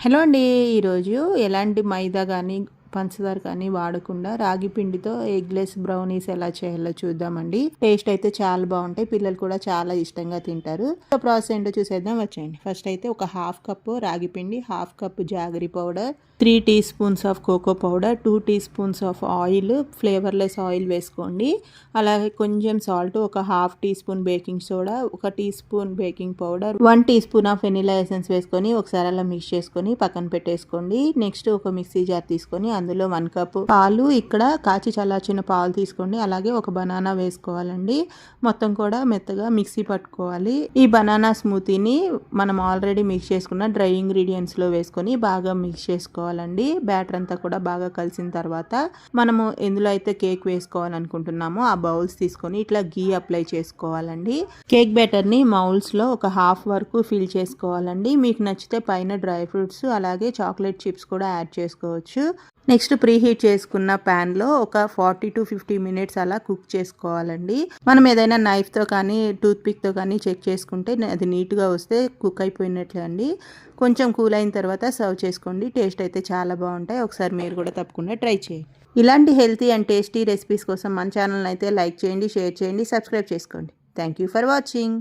Hello అండి. ఈరోజు ఎలాంటి మైదా కానీ పంచదార కానీ వాడకుండా రాగి పిండితో ఎగ్లెస్ బ్రౌనీస్ ఎలా చేయాలో చూద్దామండి. టేస్ట్ అయితే చాలా బాగుంటాయి, పిల్లలు కూడా చాలా ఇష్టంగా తింటారు. ప్రాసెస్ ఏంటో చూసేద్దాం వచ్చేయండి. ఫస్ట్ అయితే ఒక హాఫ్ కప్పు రాగి పిండి, half cup jaggery powder, 3 teaspoons of cocoa powder, 2 teaspoons of oil, flavourless oil వేసుకోండి. అలాగే కొంచెం సాల్ట్, ఒక half teaspoon baking soda, 1 teaspoon baking powder, 1 teaspoon of vanilla essence వేసుకొని ఒకసారి అలా mix చేసుకొని పక్కన పెట్టేసుకోండి. నెక్స్ట్ ఒక మిక్సీ జార్ తీసుకొని అందులో 1 కప్ పాలు, ఇక్కడ కాచి చల్లార్చిన పాలు తీసుకోండి. అలాగే ఒక బనానా వేసుకోవాలండి. మొత్తం కూడా మెత్తగా మిక్సీ పట్టుకోవాలి. ఈ బనానా స్మూతీని మనం ఆల్రెడీ మిక్స్ చేసుకున్న డ్రై ఇంగ్రీడియంట్స్ లో వేసుకొని బాగా మిక్స్ చేసుకోవాలి. బ్యాటర్ అంతా కూడా బాగా కలిసిన తర్వాత మనము ఎందులో అయితే కేక్ వేసుకోవాలనుకుంటున్నామో ఆ బౌల్స్ తీసుకొని ఇట్లా గీ అప్లై చేసుకోవాలండి. కేక్ బ్యాటర్ ని మౌల్స్ లో ఒక హాఫ్ వరకు ఫిల్ చేసుకోవాలండి. మీకు నచ్చితే పైన డ్రై ఫ్రూట్స్ అలాగే చాక్లెట్ చిప్స్ కూడా యాడ్ చేసుకోవచ్చు. నెక్స్ట్ ప్రీ హీట్ చేసుకున్న ప్యాన్ లో ఒక 40 to 50 మినిట్స్ అలా కుక్ చేసుకోవాలండి. మనం ఏదైనా నైఫ్ తో కానీ టూత్ పిక్ తో కానీ చెక్ చేసుకుంటే అది నీట్ గా వస్తే కుక్ అయిపోయినట్లే అండి. కొంచెం కూల్ అయిన తర్వాత సర్వ్ చేసుకోండి. టేస్ట్ అయితే చాలా బాగుంటాయి. ఒకసారి మీరు కూడా తప్పకుండా ట్రై చేయండి. ఇలాంటి హెల్తీ అండ్ టేస్టీ రెసిపీస్ కోసం మన ఛానల్ అయితే లైక్ చేయండి, షేర్ చేయండి, సబ్స్క్రైబ్ చేసుకోండి. Thank you for watching.